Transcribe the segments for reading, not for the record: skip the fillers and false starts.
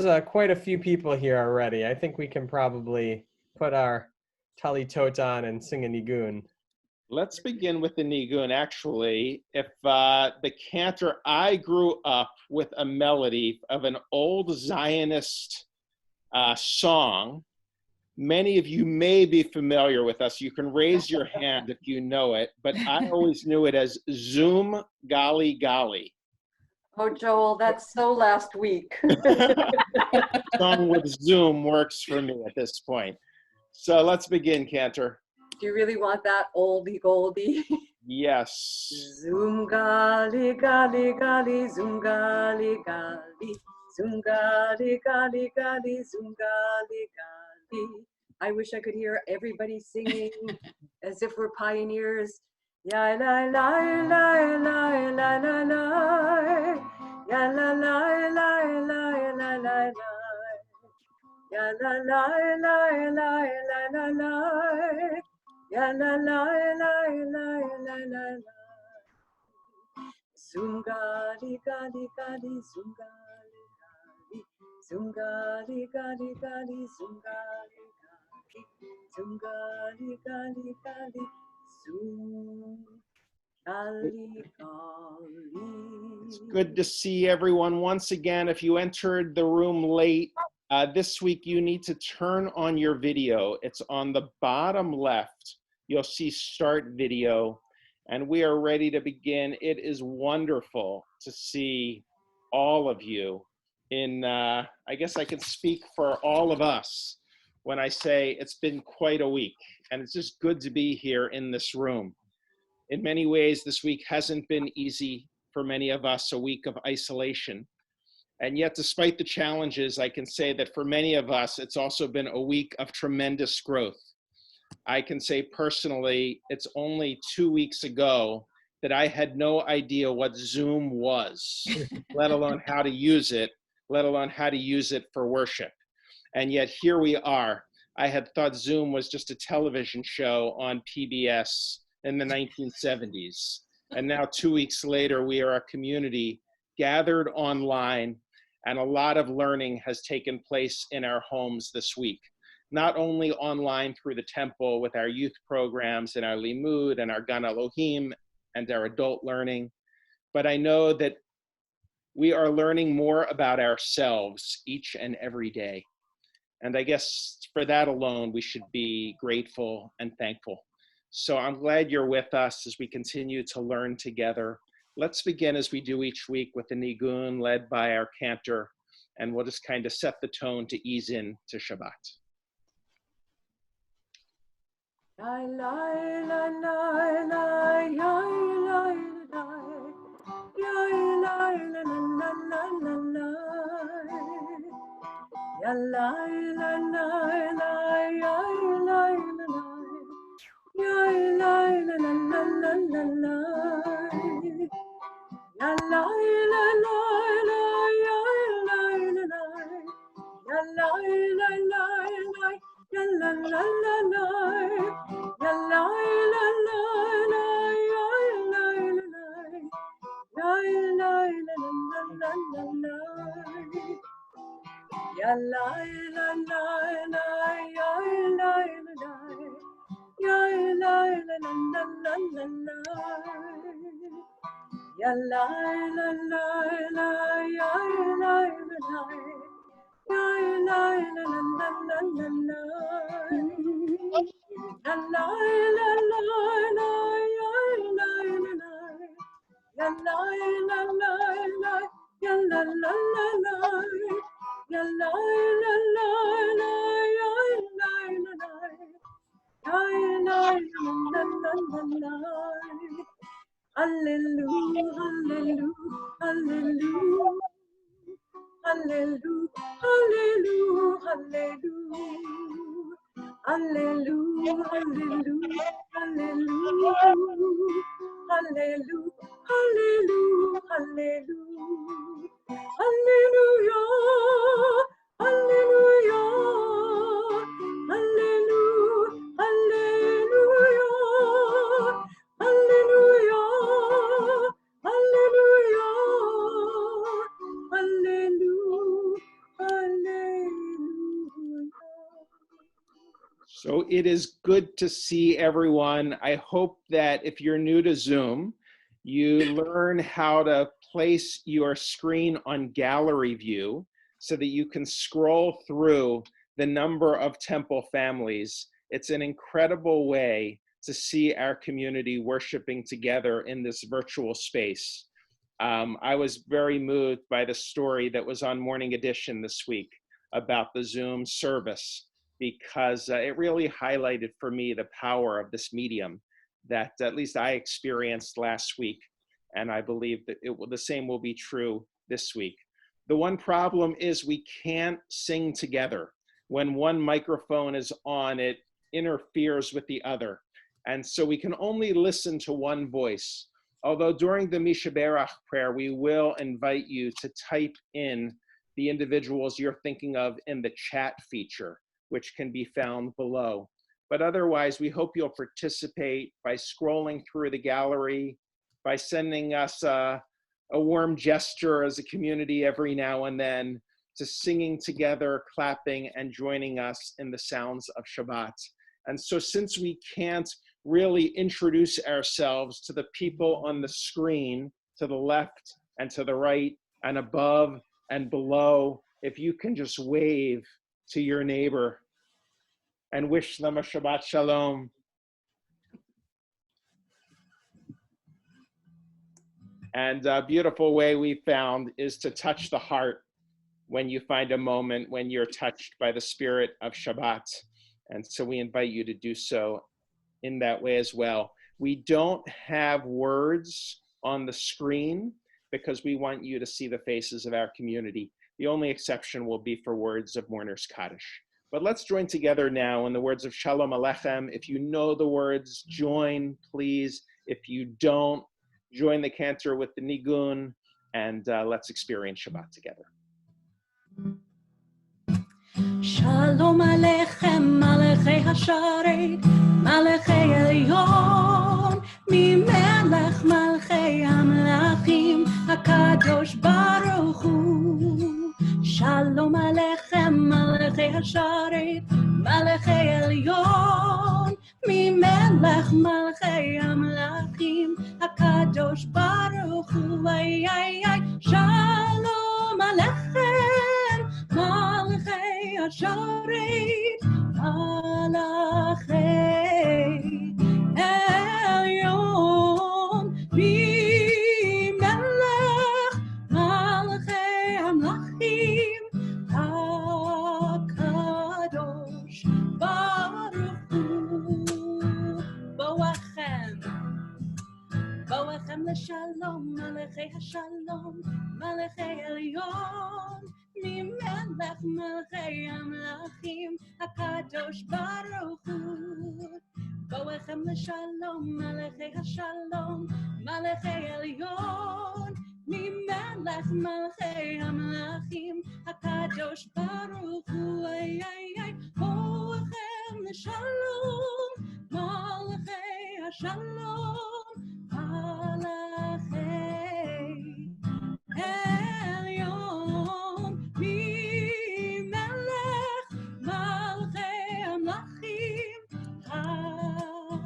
There's quite a few people here already. I think we can probably put our tali tot on and sing a nigun. Let's begin with the nigun. Actually, if the cantor, I grew up with a melody of an old Zionist song. Many of you may be familiar with us. You can raise your hand if you know it, but I always knew it as Zoom Gali Gali. Oh, Joel, that's so last week. Song with Zoom works for me at this point. So let's begin, cantor. Do you really want that oldie goldie? Yes. Zoom gali gali gali, zoom gali gali, zoom gali gali gali, zoom gali gali. I wish I could hear everybody singing as if we're pioneers. Ya la la la la la la la, ya la la la la la la la, ya la la la la la la la. Ya la la la la la la la. Zoom gali gali gali, zoom gali gali, zoom gali gali gali, zoom gali gali, zoom gali gali gali, zoom gali gali. It's good to see everyone once again. If you entered the room late, this week you need to turn on your video. It's on the bottom left. You'll see start video, and we are ready to begin. It is wonderful to see all of you in, I guess I can speak for all of us when I say it's been quite a week, and it's just good to be here in this room. In many ways, this week hasn't been easy for many of us, a week of isolation. And yet, despite the challenges, I can say that for many of us, it's also been a week of tremendous growth. I can say personally, it's only 2 weeks ago that I had no idea what Zoom was, let alone how to use it, let alone how to use it for worship. And yet here we are. I had thought Zoom was just a television show on PBS in the 1970s. And now 2 weeks later, we are a community gathered online, and a lot of learning has taken place in our homes this week. Not only online through the temple with our youth programs and our limud and our Gan Elohim and our adult learning, but I know that we are learning more about ourselves each and every day. And I guess for that alone, we should be grateful and thankful. So I'm glad you're with us as we continue to learn together. Let's begin as we do each week with the nigun led by our cantor, and we'll just kind of set the tone to ease in to Shabbat. La la la la la la la la, la la la la la la la, ya la la la la la la la, ya la la la la la la, ya la la la la la la la, ya la la la la. Ya la la la la, ya la la la la, ya la la la, ya la la la la la, ya la la la la, ya la la la, ya la la la la la, ya la la la la, ya la la la. La la la la la la la la, la la la la la, ya la la la, ya la la la la, ya la la la la, ya la la la la, ya la la la, ya la la la la la. Hallelujah, hallelujah, hallelujah. Hallelujah, hallelujah, hallelujah, hallelujah, hallelujah, hallelujah, hallelujah, hallelujah, hallelujah, hallelujah, hallelujah, hallelujah, hallelujah, hallelujah, hallelujah. Hallelujah, hallelujah, So it is good to see everyone. I hope that if you're new to Zoom, you learn how to place your screen on gallery view so that you can scroll through the number of temple families. It's an incredible way to see our community worshiping together in this virtual space. I was very moved by the story that was on Morning Edition this week about the Zoom service, because it really highlighted for me the power of this medium that at least I experienced last week. And I believe that the same will be true this week. The one problem is we can't sing together. When one microphone is on, it interferes with the other. And so we can only listen to one voice. Although during the Mishaberach prayer, we will invite you to type in the individuals you're thinking of in the chat feature, which can be found below. But otherwise, we hope you'll participate by scrolling through the gallery, by sending us a warm gesture as a community every now and then, to singing together, clapping, and joining us in the sounds of Shabbat. And so since we can't really introduce ourselves to the people on the screen, to the left and to the right and above and below, if you can just wave to your neighbor and wish them a Shabbat Shalom. And a beautiful way we found is to touch the heart when you find a moment when you're touched by the spirit of Shabbat. And so we invite you to do so in that way as well. We don't have words on the screen because we want you to see the faces of our community. The only exception will be for words of Mourner's Kaddish. But let's join together now in the words of Shalom Aleichem. If you know the words, join, please. If you don't, join the cantor with the nigun, and let's experience Shabbat together. Shalom Aleichem, Malachei Hasharet, Malachei Elyon, Mimelech Malachei Amlachim, HaKadosh Baruch Hu. Shalom Aleichem, Malachei Hasharet, Malachei Elyon, Mimelech Malachei Amlachim, HaKadosh Baruch Hu. Ay, ay, ay. Shalom Aleichem, Malachei Hasharet, Malachei Elyon, Mimelech Malachei Amlachim, HaKadosh Baruch Hu. Boachem, Boachem l'shalom, Malachei Hashalom, Malachei Elyon, Mimelech Malachei Amlachim, HaKadosh Baruch Hu. Boachem l'shalom, Malachei Hashalom, Malachei Elyon, Mimelech Malachei Amlachim, HaKadosh Baruch Hu. Ay, ay, ay. Boachem l'shalom, Malachei Hashalom, Malachei Elyon, Mimelech Malachei Amlachim,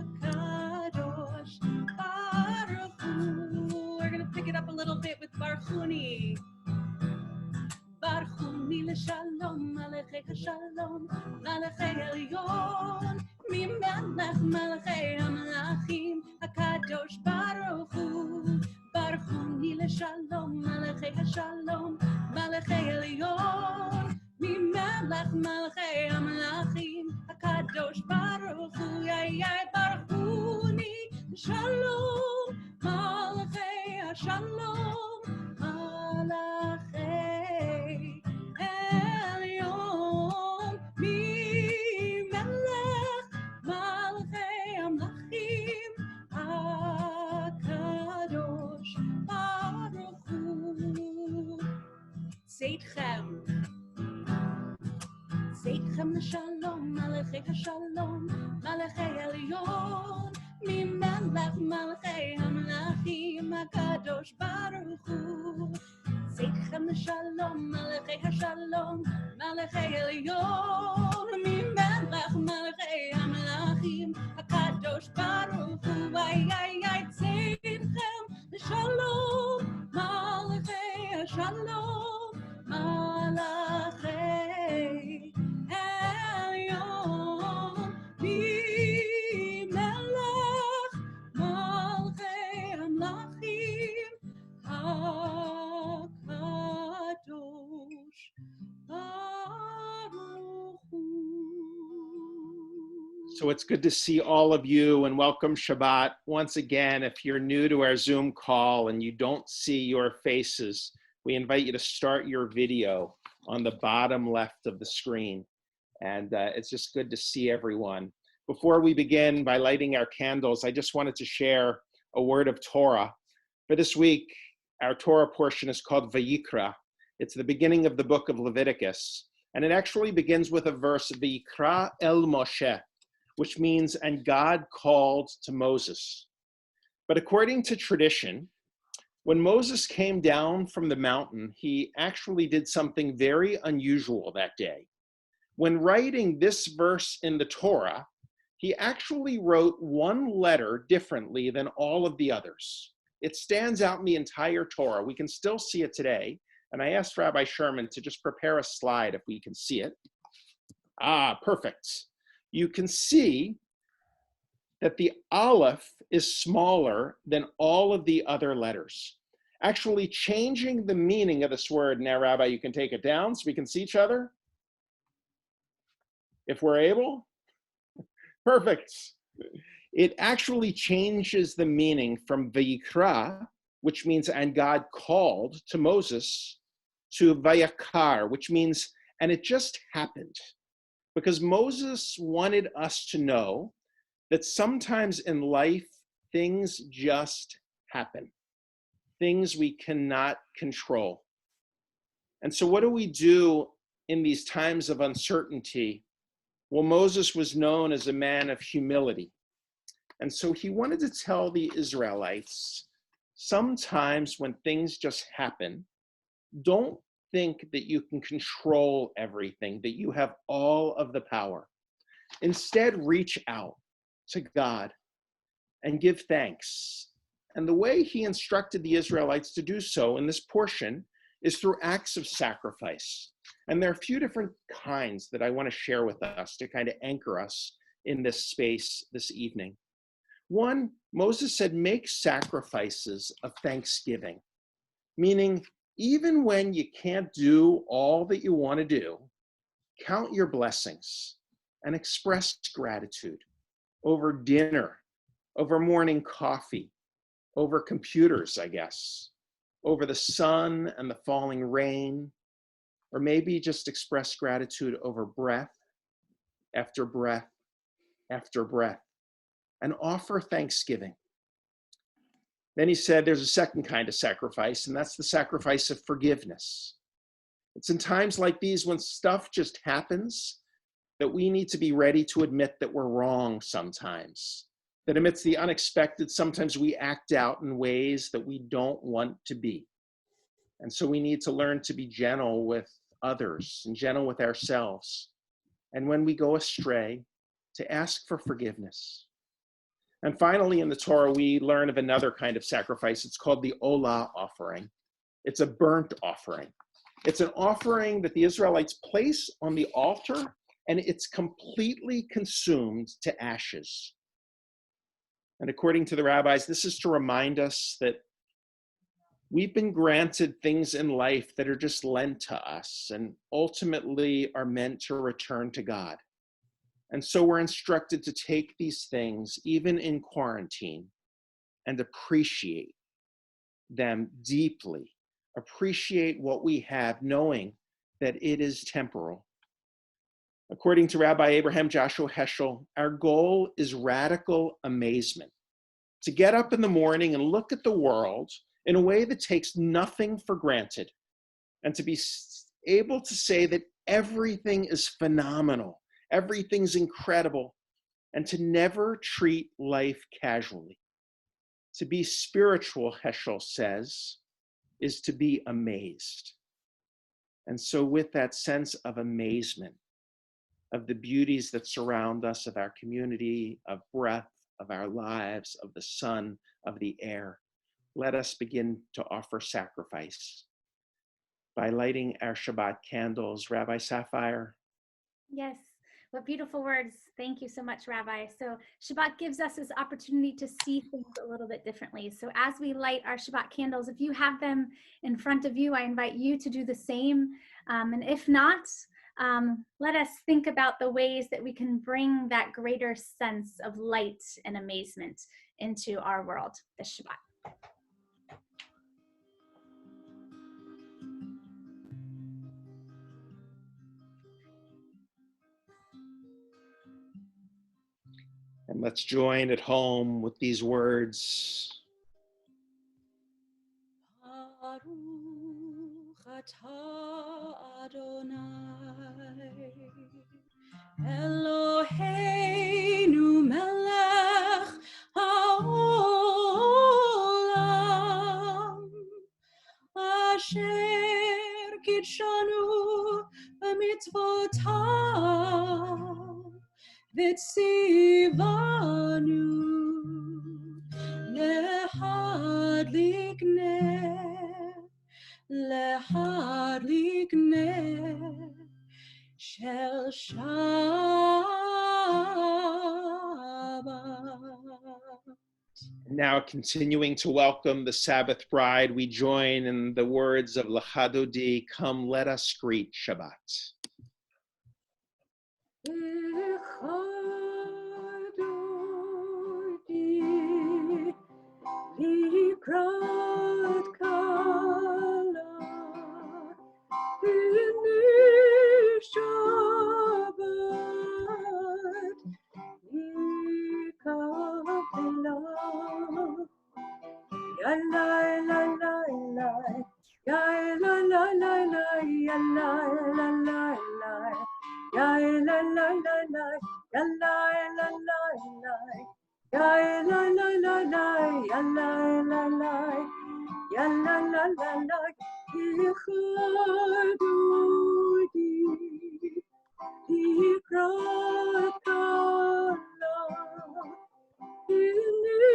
HaKadosh Baruch Hu. We're gonna pick it up a little bit with Barchuni. Barchuni l'shalom, Malachei Hashalom, Malachei Elyon, Mimelech Malachei Amlachim, HaKadosh Baruch Hu. Barchuni l'shalom, Malachei Hashalom, Malachei Elyon, Mimelech Malachei Amlachim, HaKadosh Baruch Hu. Ay, ay. Barchuni l'shalom, Malachei Hashalom, Malachei Elyon, Mimelech Malachei Amlachim, HaKadosh Baruch Hu. Seitchem, Seitchem l'shalom, Malachei Hashalom, Malachei Elyon, Mimelech Malachei Amlachim, HaKadosh Baruch Hu. Seitchem l'shalom, Malachei Hashalom, Malachei Elyon, Mimelech Malachei So it's good to see all of you and welcome Shabbat. Once again, if you're new to our Zoom call and you don't see your faces, we invite you to start your video on the bottom left of the screen. And it's just good to see everyone. Before we begin by lighting our candles, I just wanted to share a word of Torah. For this week, our Torah portion is called Vayikra. It's the beginning of the book of Leviticus. And it actually begins with a verse, Vayikra el Moshe, which means, and God called to Moses. But according to tradition, when Moses came down from the mountain, he actually did something very unusual that day. When writing this verse in the Torah, he actually wrote one letter differently than all of the others. It stands out in the entire Torah. We can still see it today. And I asked Rabbi Sherman to just prepare a slide if we can see it. Ah, perfect. You can see that the Aleph is smaller than all of the other letters, actually changing the meaning of this word. Now, Rabbi, you can take it down so we can see each other, if we're able. Perfect. It actually changes the meaning from Vayikra, which means, and God called to Moses, to Vayakar, which means, and it just happened. Because Moses wanted us to know that sometimes in life, things just happen. Things we cannot control. And so what do we do in these times of uncertainty? Well, Moses was known as a man of humility. And so he wanted to tell the Israelites, sometimes when things just happen, don't think that you can control everything, that you have all of the power. Instead, reach out to God and give thanks. And the way he instructed the Israelites to do so in this portion is through acts of sacrifice. And there are a few different kinds that I want to share with us to kind of anchor us in this space this evening. One, Moses said, make sacrifices of thanksgiving, meaning even when you can't do all that you want to do, count your blessings and express gratitude over dinner, over morning coffee, over computers, I guess, over the sun and the falling rain, or maybe just express gratitude over breath after breath after breath, and offer thanksgiving. Then he said there's a second kind of sacrifice, and that's the sacrifice of forgiveness. It's in times like these when stuff just happens that we need to be ready to admit that we're wrong sometimes. That amidst the unexpected, sometimes we act out in ways that we don't want to be. And so we need to learn to be gentle with others and gentle with ourselves. And when we go astray, to ask for forgiveness. And finally, in the Torah, we learn of another kind of sacrifice. It's called the Olah offering. It's a burnt offering. It's an offering that the Israelites place on the altar, and it's completely consumed to ashes. And according to the rabbis, this is to remind us that we've been granted things in life that are just lent to us and ultimately are meant to return to God. And so we're instructed to take these things, even in quarantine, and appreciate them deeply. Appreciate what we have, knowing that it is temporal. According to Rabbi Abraham Joshua Heschel, our goal is radical amazement. To get up in the morning and look at the world in a way that takes nothing for granted, and to be able to say that everything is phenomenal, everything's incredible, and to never treat life casually. To be spiritual, Heschel says, is to be amazed. And so with that sense of amazement, of the beauties that surround us, of our community, of breath, of our lives, of the sun, of the air, let us begin to offer sacrifice by lighting our Shabbat candles. Rabbi Sapphire? Yes, what beautiful words. Thank you so much, Rabbi. So Shabbat gives us this opportunity to see things a little bit differently. So as we light our Shabbat candles, if you have them in front of you, I invite you to do the same. And if not, let us think about the ways that we can bring that greater sense of light and amazement into our world this Shabbat. And let's join at home with these words. Baruch atah Adonai, Eloheinu melech haolam, asher kidshanu b'mitzvotav, v'tzivanu להדליק נר של שבת. Now, continuing to welcome the Sabbath bride, we join in the words of L'chadodi, come let us greet Shabbat. לקראת כלה הנה שבת נקבלה יאללה יאללה יאללה יאללה יאללה יאללה יאללה Ya la la la la, ya la la la, ya la la la la, Ichadodi, Ikrakala, Ini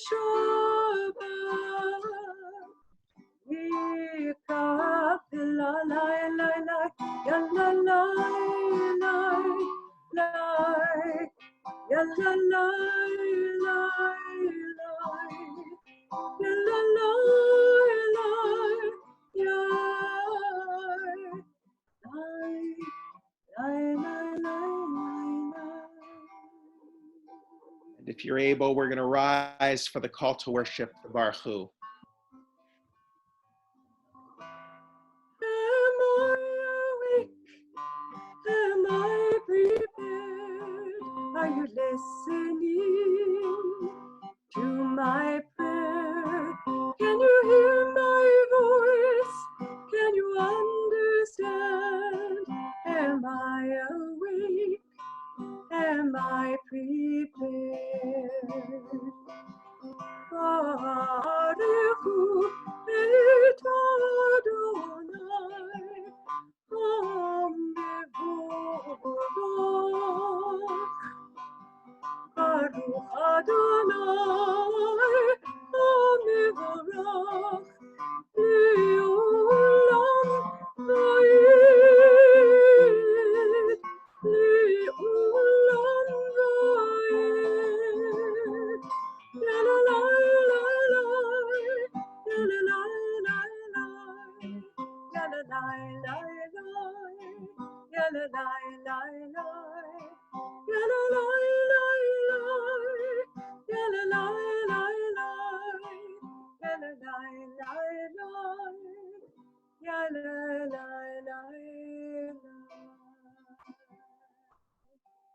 Shabbat, Ikapila la la la, ya la la la la. Ya la la la la, ya la la la, ya la. And if you're able, we're going to rise for the call to worship, the Baruch Hu. Am I awake? Am I prepared? Are you listening to my prayer? Can you hear my voice? Can you understand? Am I awake? Am I prepared? Baruch et Adonai, Am Mevorach. Baruch Adonai, Am Mevorach, Le'olam Va'ed, Le'olam Va'ed. La la la la la, la la la la la, la la la la la, la la la la la, la la la la la, la la la la la, la la la la la, la la la.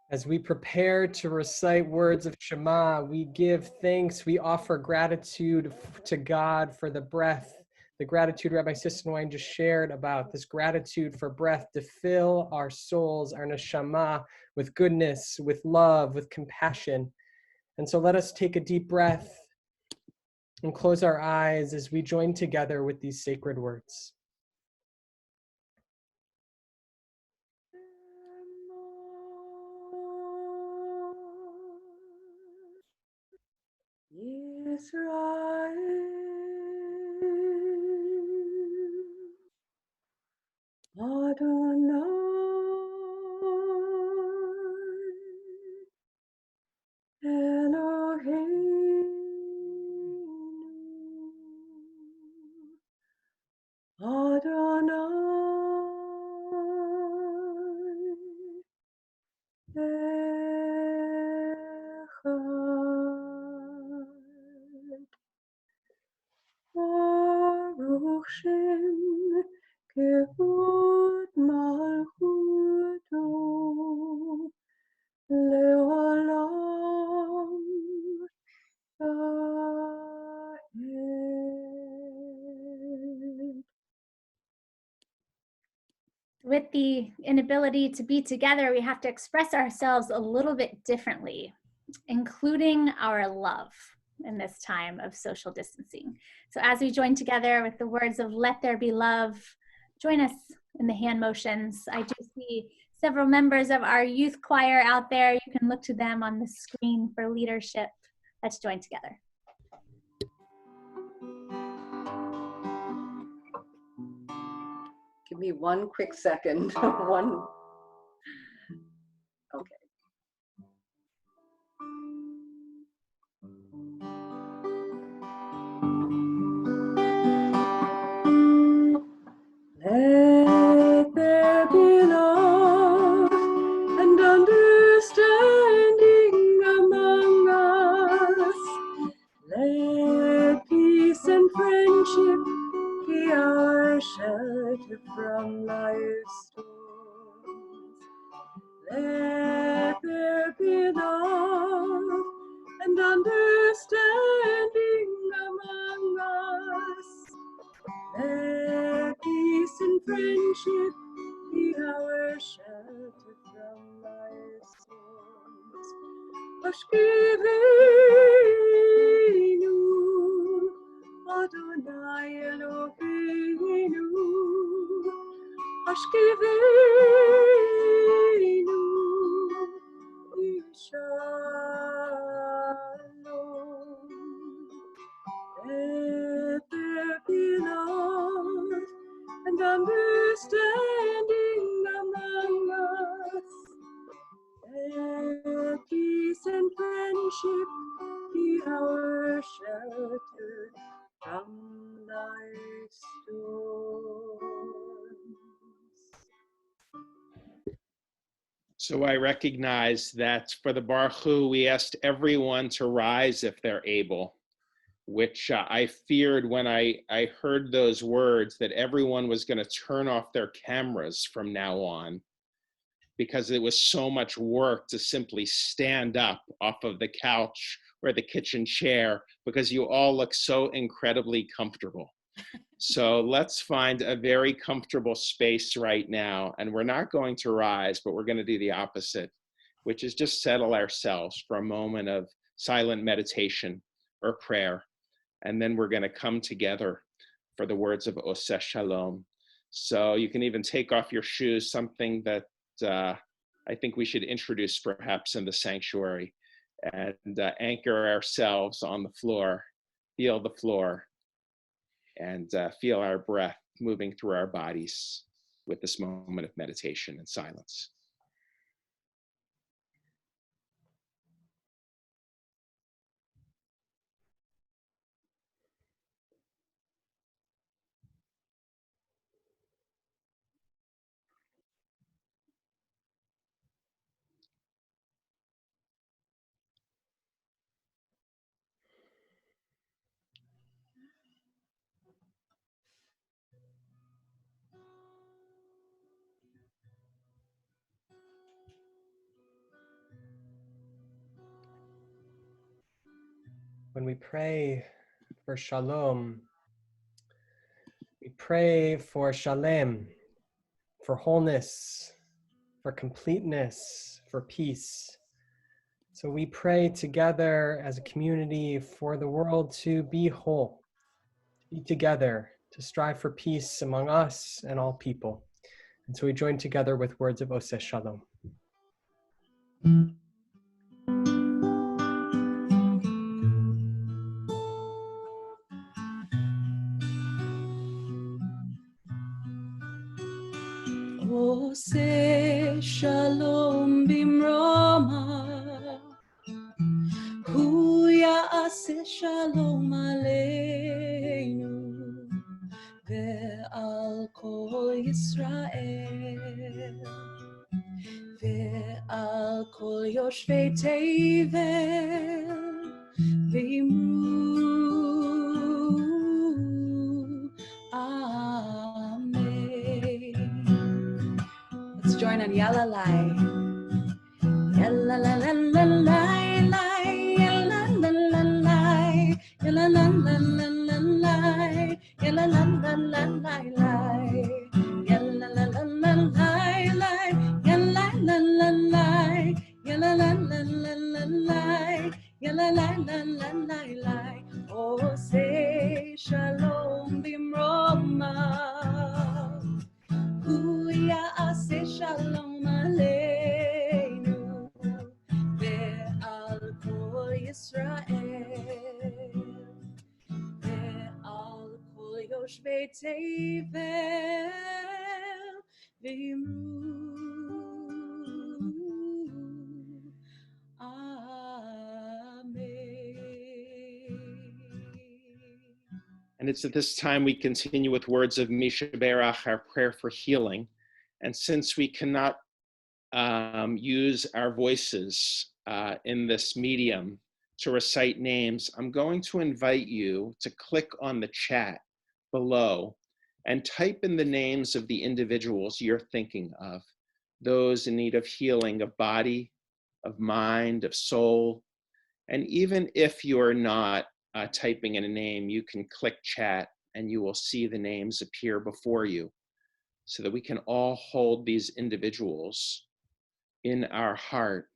As we prepare to recite words of Shema, we give thanks, we offer gratitude to God for the breath, the gratitude Rabbi Sistenwein just shared about, this gratitude for breath to fill our souls, our neshama, with goodness, with love, with compassion. And so let us take a deep breath and close our eyes as we join together with these sacred words. Yisrael Adonai Eloheinu Adonai with the inability to be together, we have to express ourselves a little bit differently, including our love in this time of social distancing. So as we join together with the words of "Let there be love," join us in the hand motions. I do see several members of our youth choir out there. You can look to them on the screen for leadership. Let's join together. Give me one quick second. One. Okay. Let there be love and understanding among us. Let peace and friendship be our shelter from life's storms. Let there be love and understanding among us. Let peace and friendship be our shelter from life's storms. Ashkivenu, Adonai Eloheinu. Ashkivenu, Shalom. Let there be love and understanding among us. Let peace and friendship be our shelter from life's storms. So I recognize that for the Baruch Hu, we asked everyone to rise if they're able, which I feared when I heard those words that everyone was going to turn off their cameras from now on, because it was so much work to simply stand up off of the couch or the kitchen chair, because you all look so incredibly comfortable. So let's find a very comfortable space right now. And we're not going to rise, but we're going to do the opposite, which is just settle ourselves for a moment of silent meditation or prayer. And then we're going to come together for the words of Oseh Shalom. So you can even take off your shoes, something that I think we should introduce perhaps in the sanctuary, and anchor ourselves on the floor, feel the floor, and feel our breath moving through our bodies with this moment of meditation and silence. When we pray for shalom, we pray for shalem, for wholeness, for completeness, for peace. So we pray together as a community for the world to be whole, to be together, to strive for peace among us and all people. And so we join together with words of Oseh Shalom. Oseh Shalom Bimroma, Hu Ya'aseh Shalom Aleinu, Ve'al Kol Yisrael, Ve'al Kol Yoshvei Tevel, V'imru Amen. Let's join on Yalalai. Yalalalai, yalalalai, yalalalai, yalalalai, yalalalai, yalalalai. tevel v'imru Amen. And it's at this time we continue with words of Misha Berach, our prayer for healing. And since we cannot use our voices in this medium to recite names, I'm going to invite you to click on the chat below and type in the names of the individuals you're thinking of, those in need of healing of body, of mind, of soul. And even if you're not typing in a name, you can click chat and you will see the names appear before you so that we can all hold these individuals in our heart,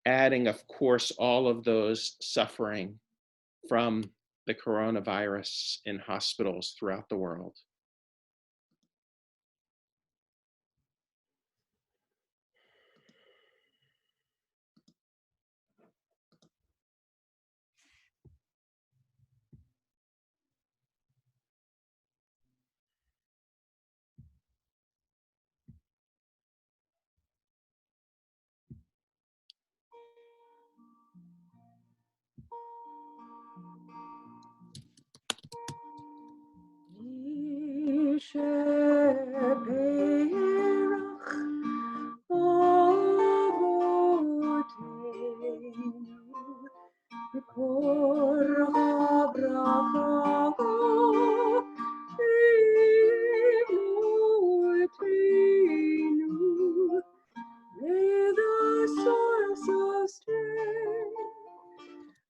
adding, of course, all of those suffering from the coronavirus in hospitals throughout the world.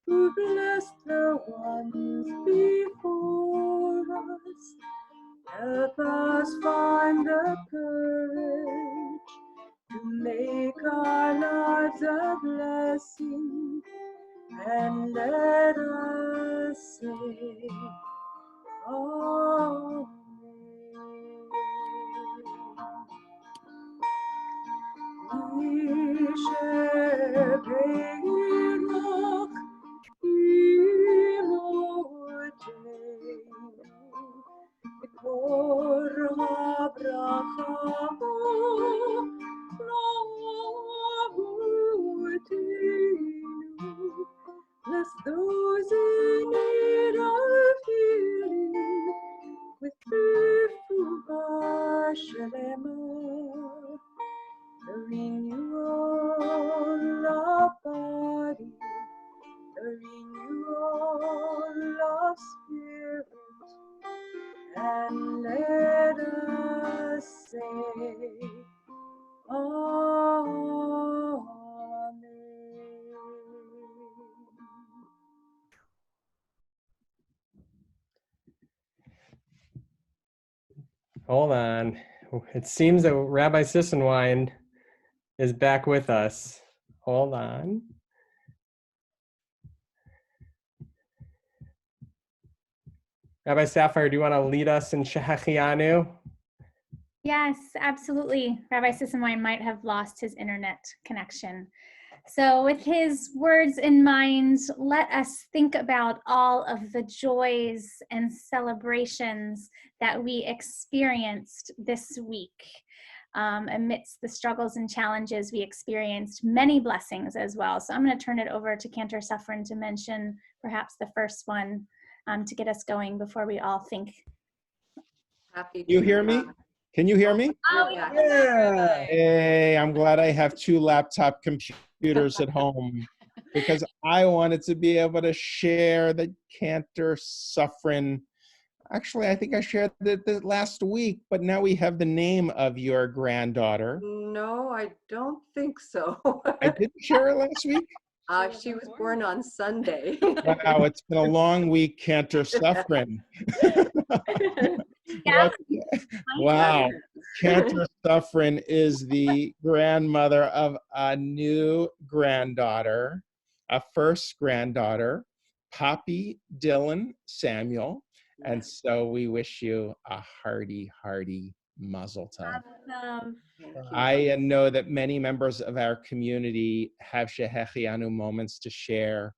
Who bless the ones before us. Help us find the courage to make our lives a blessing, and let us say, Amen. Bless those in need of healing with refuah shalema, the renewal of body, the renewal of spirit, and let us say, Amen. Hold on. It seems that Rabbi Sissenwein is back with us. Hold on. Rabbi Sapphire, do you want to lead us in Shehechianu? Yes, absolutely. Rabbi Sissenwein might have lost his internet connection. So with his words in mind, let us think about all of the joys and celebrations that we experienced this week. Amidst the struggles and challenges, we experienced many blessings as well. So I'm going to turn it over to Cantor Suffren to mention perhaps the first one to get us going before we all think. Happy You to, hear me? Can you hear me? Oh, yeah. Yeah. Hey, I'm glad I have 2 laptop computers at home because I wanted to be able to share the Cantor Suffren. Actually, I think I shared it last week, but now we have the name of your granddaughter. No, I don't think so. I didn't share it last week? She was born on Sunday. Wow, it's been a long week, Cantor Suffren. Yeah. Wow. Cantor Suffren is the grandmother of a new granddaughter, a first granddaughter, Poppy Dylan Samuel. And so we wish you a hearty, hearty mazel tov. Awesome. Thank you. I know that many members of our community have Shehechianu moments to share.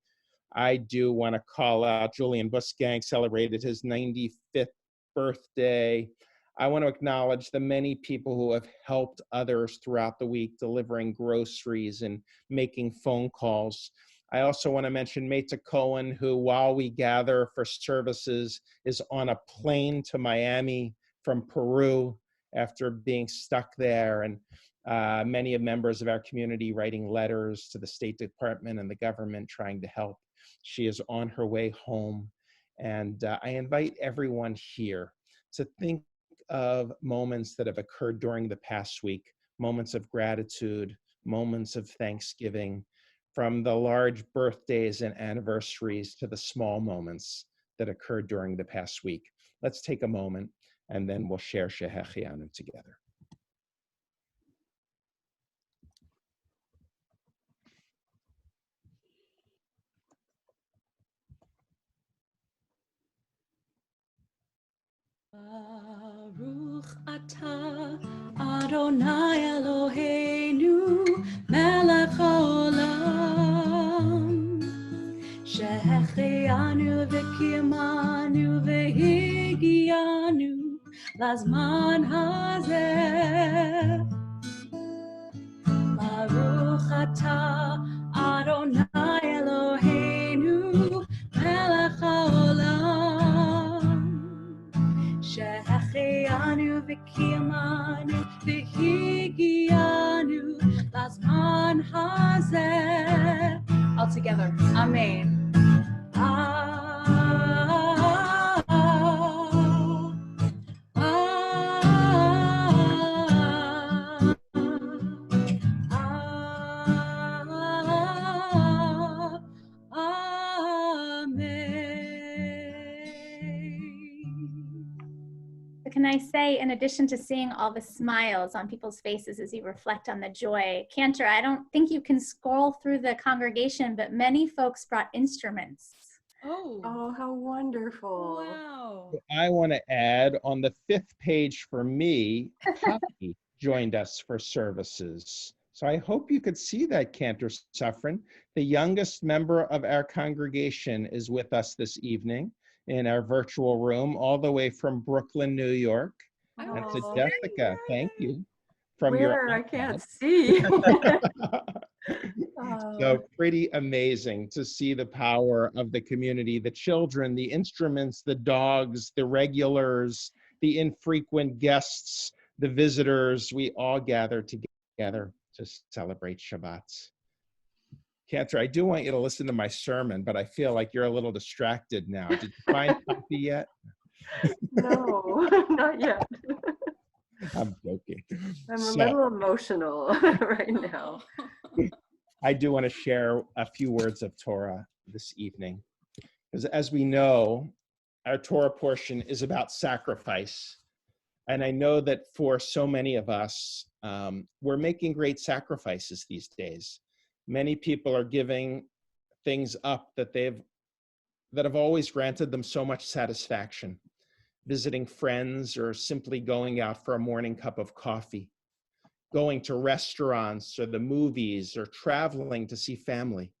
I do want to call out Julian Busgang celebrated his 95th birthday. I want to acknowledge the many people who have helped others throughout the week, delivering groceries and making phone calls. I also want to mention Meta Cohen, who, while we gather for services, is on a plane to Miami from Peru after being stuck there. And many of members of our community writing letters to the State Department and the government trying to help. She is on her way home. And I invite everyone here to think of moments that have occurred during the past week, moments of gratitude, moments of thanksgiving, from the large birthdays and anniversaries to the small moments that occurred during the past week. Let's take a moment and then we'll share Shehechianu together. Baruch atah Adonai Eloheinu melech haolam shehechianu v'kiyamanu v'higianu lazman hazeh. Baruch atah Adonai Eloheinu melech haolam shehechianu v'kiyamanu v'higianu lazman hazeh. All together, Amen. Can I say, in addition to seeing all the smiles on people's faces as you reflect on the joy, Cantor, I don't think you can scroll through the congregation, but many folks brought instruments. Oh, how wonderful. Wow. I want to add, on the 5th page for me, Poppy joined us for services. So I hope you could see that, Cantor Suffren. The youngest member of our congregation is with us this evening in our virtual room, all the way from Brooklyn, New York. And to Oh, Jessica, thank you. From where? your I can't see. So pretty amazing to see the power of the community, the children, the instruments, the dogs, the regulars, the infrequent guests, the visitors. We all gather together to celebrate Shabbat. Cantor, I do want you to listen to my sermon, but I feel like you're a little distracted now. Did you find Poppy yet? No, not yet. I'm joking. I'm a little emotional right now. I do want to share a few words of Torah this evening, because as we know, our Torah portion is about sacrifice. And I know that for so many of us, we're making great sacrifices these days. Many people are giving things up that have always granted them so much satisfaction, visiting friends or simply going out for a morning cup of coffee, going to restaurants or the movies or traveling to see family.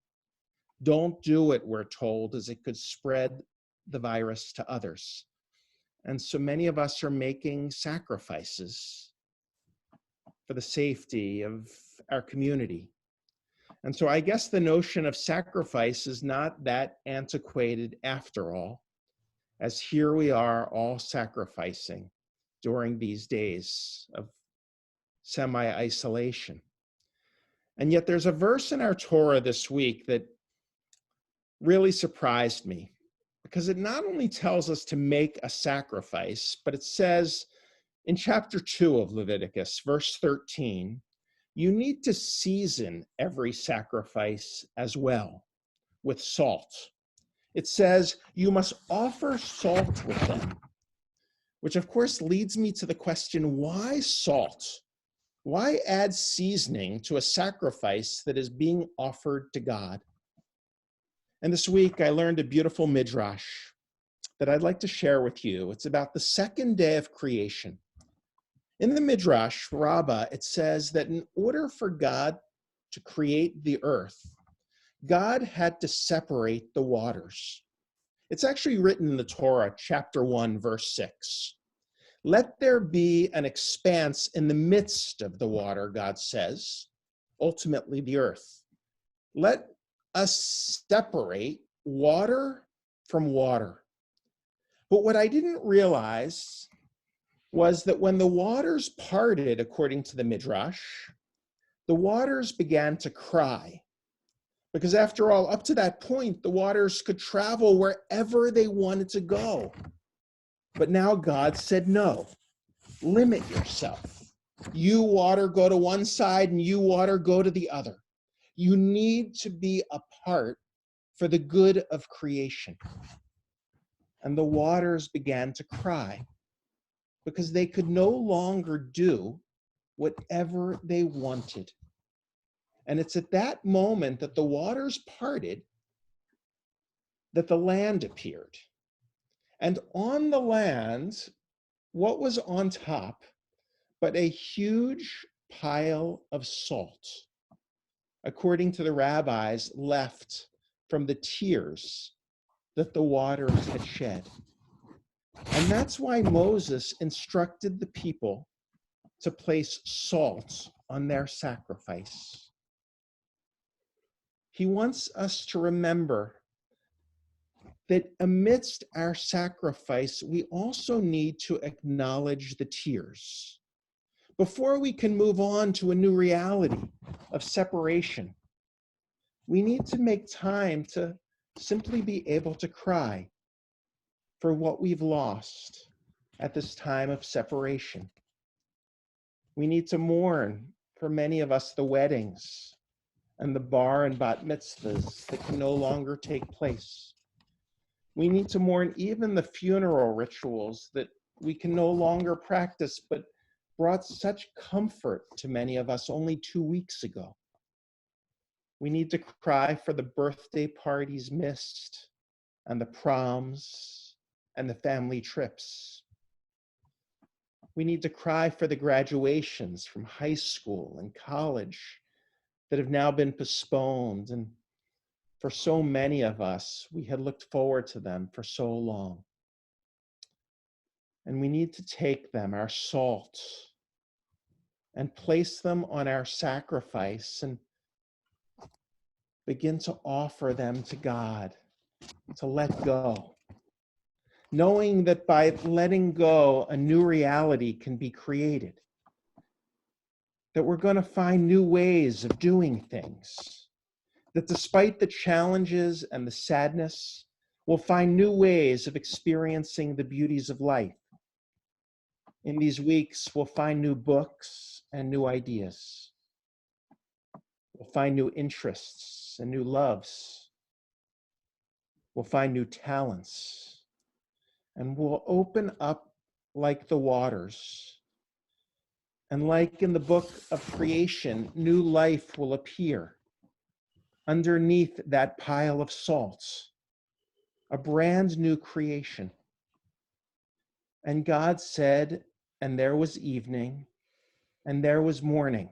Don't do it, we're told, as it could spread the virus to others. And so many of us are making sacrifices for the safety of our community. And so I guess the notion of sacrifice is not that antiquated after all, as here we are all sacrificing during these days of semi-isolation. And yet there's a verse in our Torah this week that really surprised me, because it not only tells us to make a sacrifice, but it says in chapter 2 of Leviticus, verse 13, you need to season every sacrifice as well with salt. It says you must offer salt with them, which of course leads me to the question, why salt? Why add seasoning to a sacrifice that is being offered to God? And this week I learned a beautiful midrash that I'd like to share with you. It's about the second day of creation. In the midrash Rabbah, it says that in order for God to create the earth, God had to separate the waters. It's actually written in the Torah, chapter 1, verse 6. Let there be an expanse in the midst of the water, God says, ultimately the earth. Let us separate water from water. But what I didn't realize was that when the waters parted, according to the Midrash, the waters began to cry. Because after all, up to that point, the waters could travel wherever they wanted to go. But now God said, no, limit yourself. You water go to one side and you water go to the other. You need to be apart for the good of creation. And the waters began to cry because they could no longer do whatever they wanted. And it's at that moment that the waters parted that the land appeared. And on the land, what was on top but a huge pile of salt, according to the rabbis, left from the tears that the waters had shed. And that's why Moses instructed the people to place salt on their sacrifice. He wants us to remember that amidst our sacrifice, we also need to acknowledge the tears before we can move on to a new reality of separation. We need to make time to simply be able to cry for what we've lost at this time of separation. We need to mourn, for many of us, the weddings and the bar and bat mitzvahs that can no longer take place. We need to mourn even the funeral rituals that we can no longer practice, but brought such comfort to many of us only 2 weeks ago. We need to cry for the birthday parties missed and the proms and the family trips. We need to cry for the graduations from high school and college that have now been postponed. And for so many of us, we had looked forward to them for so long. And we need to take them, our salt, and place them on our sacrifice and begin to offer them to God, to let go. Knowing that by letting go, a new reality can be created. That we're going to find new ways of doing things. That despite the challenges and the sadness, we'll find new ways of experiencing the beauties of life. In these weeks, we'll find new books and new ideas. We'll find new interests and new loves. We'll find new talents. And we'll open up like the waters. And like in the book of creation, new life will appear underneath that pile of salt, a brand new creation. And God said, and there was evening, and there was morning.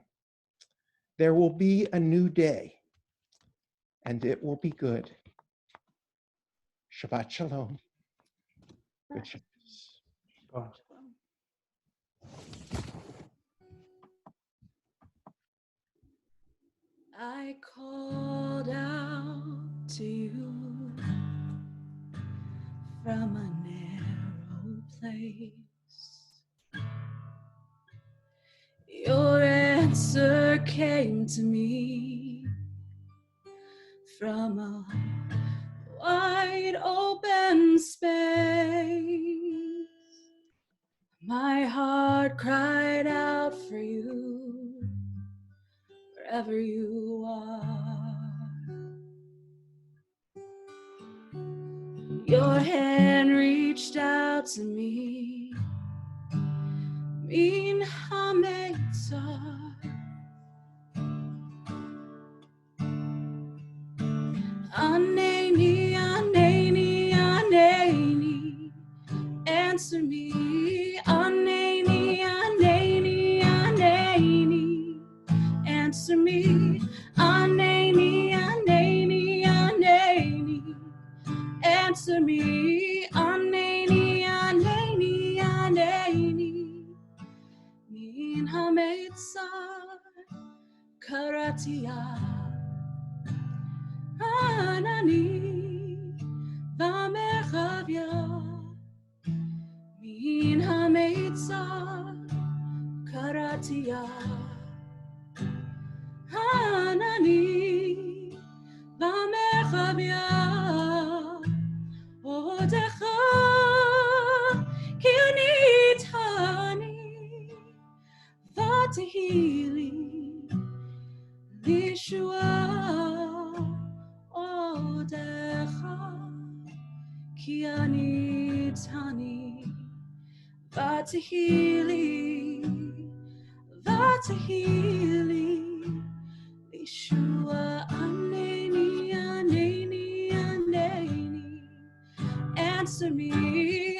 There will be a new day, and it will be good. Shabbat shalom. Good Shabbat. I called out to you from a narrow place. Your answer came to me from a wide open space. My heart cried out for you wherever you are. Your hand reached out to me, min hametzar. Aneni, aneni, aneni, answer me. Aneni, aneni, aneni, answer me. Aneni, aneni, aneni, answer answer me. Aneni, aneni, aneni. Min hametzar karatia. Anani v'mechavya. Min hametzar karatia. Anani v'mechavya. Odecha ki ani tani v'tehili lishua. Odecha ki ani tani v'tehili lishua. Aneni, aneni, aneni. Answer me,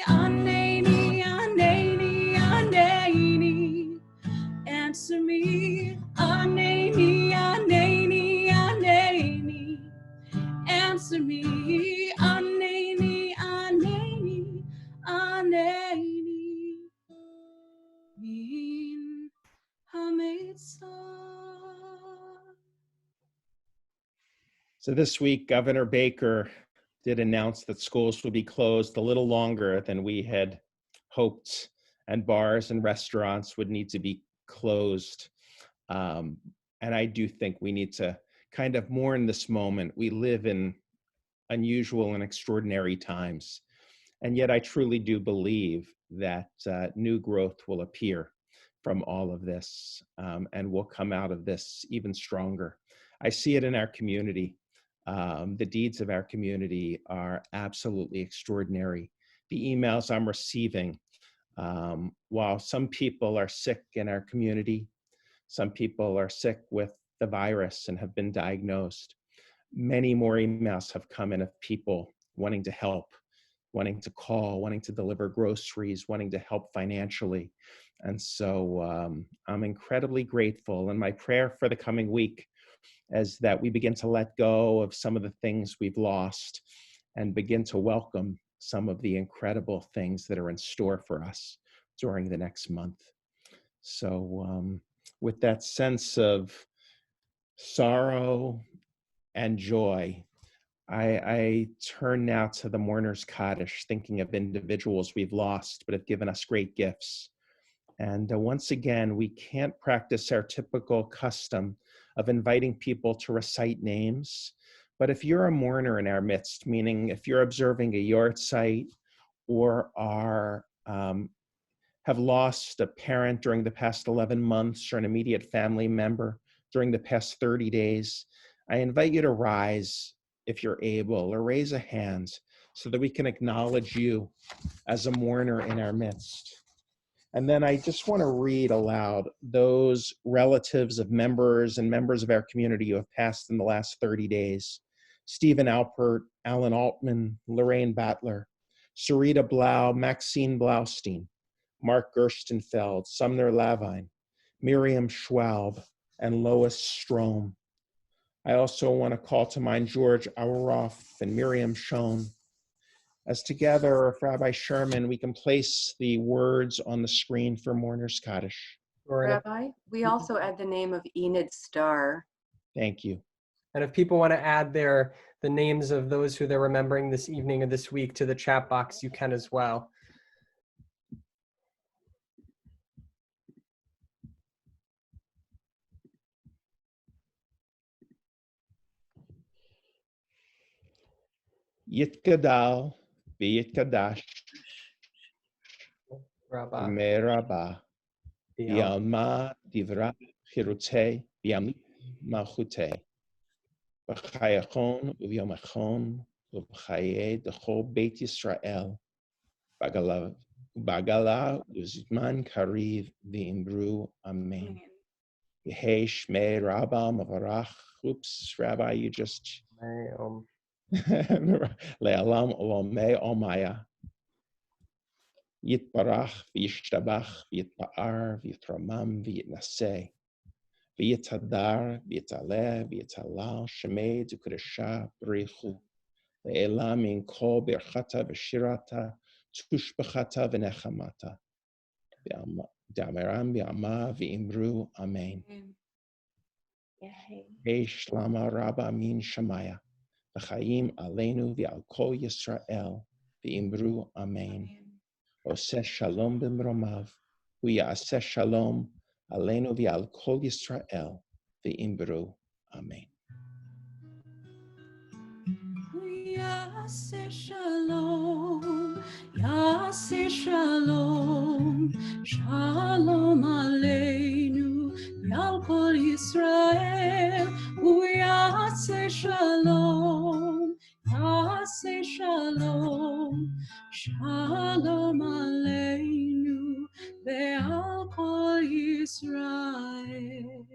aneni, aneni, aneni. Answer me, aneni, aneni, aneni. Answer me, aneni, aneni, aneni. Min hametzar. So this week, Governor Baker did announce that schools will be closed a little longer than we had hoped, and bars and restaurants would need to be closed. And I do think we need to kind of mourn this moment. We live in unusual and extraordinary times. And yet I truly do believe that new growth will appear from all of this, and we'll come out of this even stronger. I see it in our community. The deeds of our community are absolutely extraordinary. The emails I'm receiving, while some people are sick in our community, some people are sick with the virus and have been diagnosed, many more emails have come in of people wanting to help, wanting to call, wanting to deliver groceries, wanting to help financially. And so I'm incredibly grateful. And my prayer for the coming week is that we begin to let go of some of the things we've lost and begin to welcome some of the incredible things that are in store for us during the next month. So with that sense of sorrow and joy, I turn now to the mourner's Kaddish, thinking of individuals we've lost but have given us great gifts. And once again, we can't practice our typical custom of inviting people to recite names. But if you're a mourner in our midst, meaning if you're observing a yard site or have lost a parent during the past 11 months or an immediate family member during the past 30 days, I invite you to rise if you're able, or raise a hand so that we can acknowledge you as a mourner in our midst. And then I just want to read aloud those relatives of members and members of our community who have passed in the last 30 days. Stephen Alpert, Alan Altman, Lorraine Battler, Sarita Blau, Maxine Blaustein, Mark Gerstenfeld, Sumner Lavine, Miriam Schwalb, and Lois Strom. I also want to call to mind George Aueroff and Miriam Schoen. As together, if Rabbi Sherman, we can place the words on the screen for Mourner's Kaddish. Rabbi, we also add the name of Enid Starr. Thank you. And if people want to add the names of those who they're remembering this evening or this week to the chat box, you can as well. Yitgadal v'yitkadash Rabba. Merabah Yalma Divra Chirute Yam Malchute B'chayachon Uvyomachon Ub'chaye Dechol Beit Yisrael Bagala Uzman Kariv V'imru Amen. Yehi Shmei Rabba Mavarach. Oops, Rabbi, you just Le'alam Olamei Omaya. Yitbarach v'yishtabach v'yitba'ar v'yitramam v'yitnaseh v'yitadar v'yitaleh v'yitalal shemei d'kudesha b'richu Le'elam min kol birchata v'shirata, tushbechata v'nechamata. Da'ameram bi'ama v'imru, amen. Hey shlama rabba min shamaya, v'chaim aleinu v'al kol Yisrael, v'imru, amen. Oseh shalom b'mromav, hu ya'aseh shalom aleinu v'al kol Yisrael, v'imru, amen. Yaseh shalom, Yaseh shalom, shalom aleinu, Yal kol Yisrael. Yaseh shalom, Yaseh shalom, shalom aleinu, Ve'al kol Yisrael.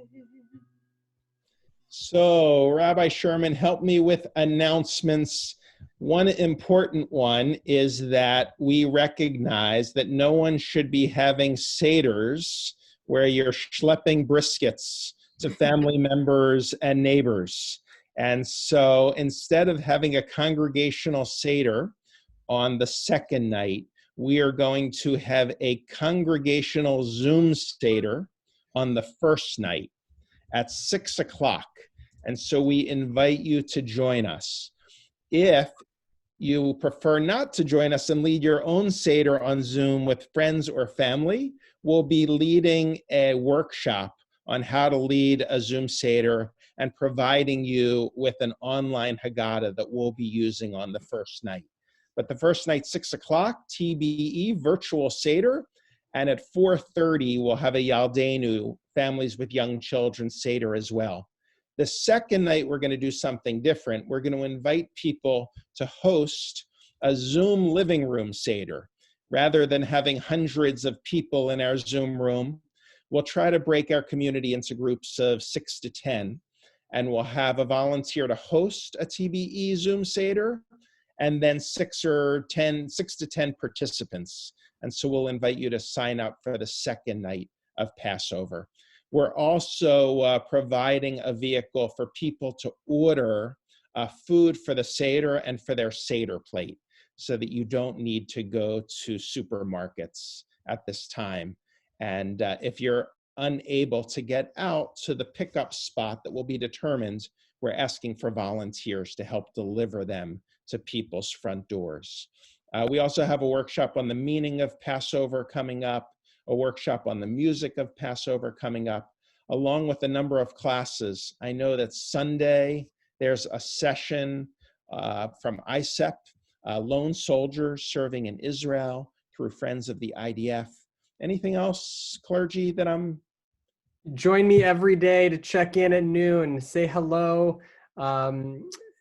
So, Rabbi Sherman, help me with announcements. One important one is that we recognize that no one should be having seders where you're schlepping briskets to family members and neighbors. And so instead of having a congregational seder on the second night, we are going to have a congregational Zoom seder on the first night at 6 o'clock. And so we invite you to join us. If you prefer not to join us and lead your own Seder on Zoom with friends or family, we'll be leading a workshop on how to lead a Zoom Seder and providing you with an online Haggadah that we'll be using on the first night. But the first night, 6 o'clock, TBE, virtual Seder, and at 4:30, we'll have a Yaldeinu, families with young children, Seder as well. The second night, we're going to do something different. We're going to invite people to host a Zoom living room Seder. Rather than having hundreds of people in our Zoom room, we'll try to break our community into groups of 6 to 10, and we'll have a volunteer to host a TBE Zoom Seder, and then 6 to 10 participants. And so we'll invite you to sign up for the second night of Passover. We're also providing a vehicle for people to order food for the Seder and for their Seder plate so that you don't need to go to supermarkets at this time. And if you're unable to get out to the pickup spot that will be determined, we're asking for volunteers to help deliver them to people's front doors. We also have a workshop on the meaning of Passover coming up, a workshop on the music of Passover coming up, along with a number of classes. I know that Sunday, there's a session from ISEP, lone soldiers serving in Israel through Friends of the IDF. Anything else, clergy, that I'm... Join me every day to check in at noon, say hello,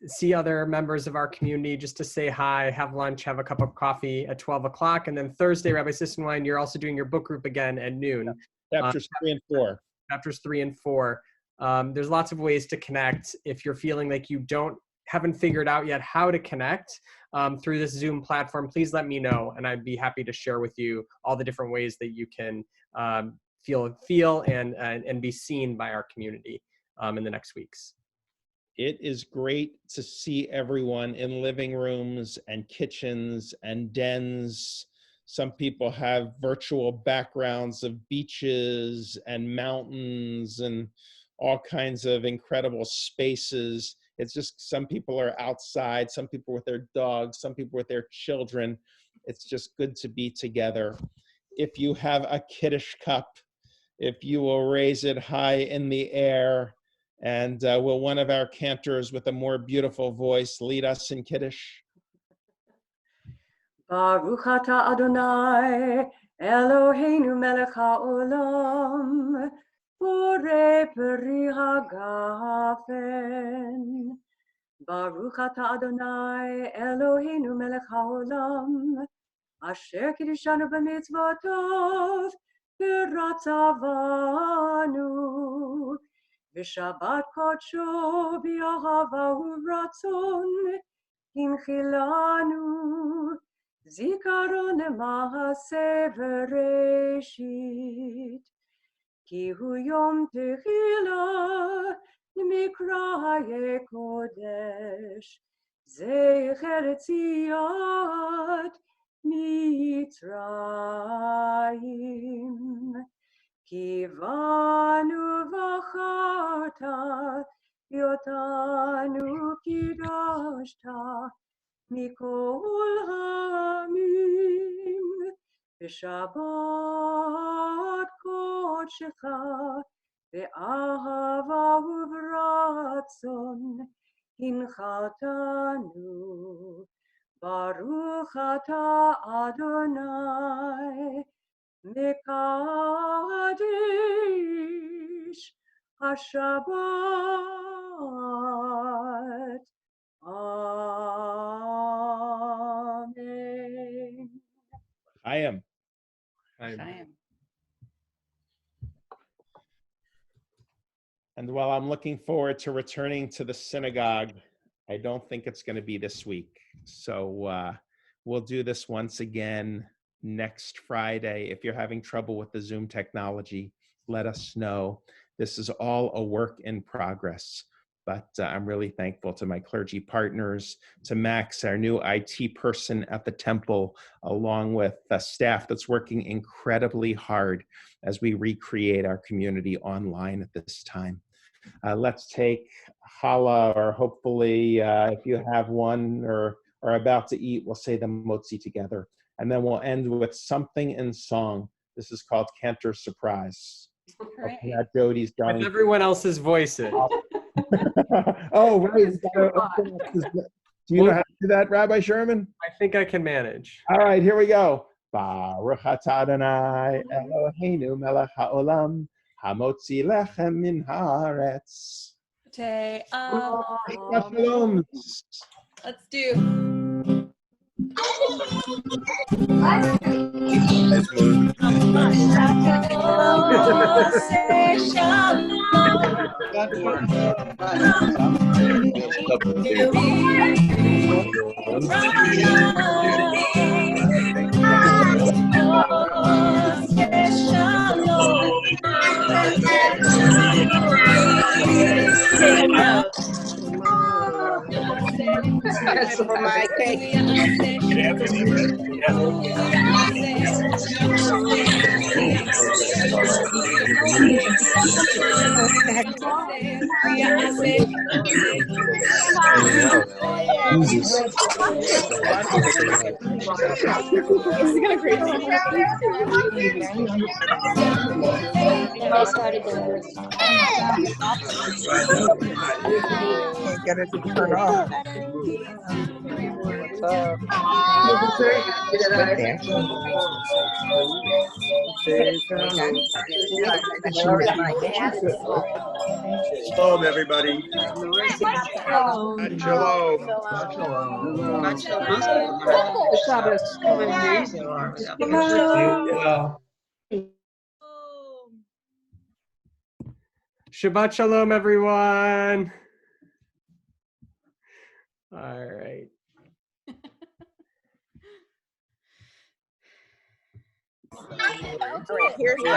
see other members of our community just to say hi, have lunch, have a cup of coffee at 12 o'clock. And then Thursday, Rabbi Sissenwein, you're also doing your book group again at noon. Chapters 3 and 4. Chapters 3 and 4. There's lots of ways to connect. If you're feeling like you haven't figured out yet how to connect through this Zoom platform, please let me know, and I'd be happy to share with you all the different ways that you can feel and be seen by our community in the next weeks. It is great to see everyone in living rooms and kitchens and dens. Some people have virtual backgrounds of beaches and mountains and all kinds of incredible spaces. It's just some people are outside, some people with their dogs, some people with their children. It's just good to be together. If you have a Kiddush cup, if you will raise it high in the air, and will one of our cantors with a more beautiful voice lead us in Kiddush? Baruch atah Adonai, Eloheinu melech haolam, borei peri hagafen. Baruch atah Adonai, Eloheinu melech haolam, asher kiddushanu b'mitzvotov, v'ratzavanu. V'shabbat kodsho b'yahava u'ratzon, hinchilanu. Zikaron ma'aseh v'reshit, ki hu yom tehila mikra kodesh. זכר ציון מצרים. כי בנו בחרת, אותנו קידשת, מכל העמים, בשבת קודשך, באהבה וברצון, הנחלתנו. ברוך אתה אדוני, מקדש השבת. Amen. I am. And while I'm looking forward to returning to the synagogue, I don't think it's going to be this week. So we'll do this once again next Friday. If you're having trouble with the Zoom technology, let us know. This is all a work in progress. But I'm really thankful to my clergy partners, to Max, our new IT person at the temple, along with the staff that's working incredibly hard as we recreate our community online at this time. Let's take challah, or hopefully if you have one or are about to eat, we'll say the motzi together. And then we'll end with something in song. This is called Cantor Surprise. Right. Jody's done. With everyone else's voices. Oh, right. Do you know how to do that, Rabbi Sherman? I think I can manage. All right, here we go. Baruch atah Adonai Eloheinu melech haolam hamotzi lechem min haaretz. Shalom. Let's do. That's for my cake. Then they started the first song. Can't get it to turn off. What's up? Shalom, everybody. Shalom. Shabbat shalom, everyone. All right. Here's the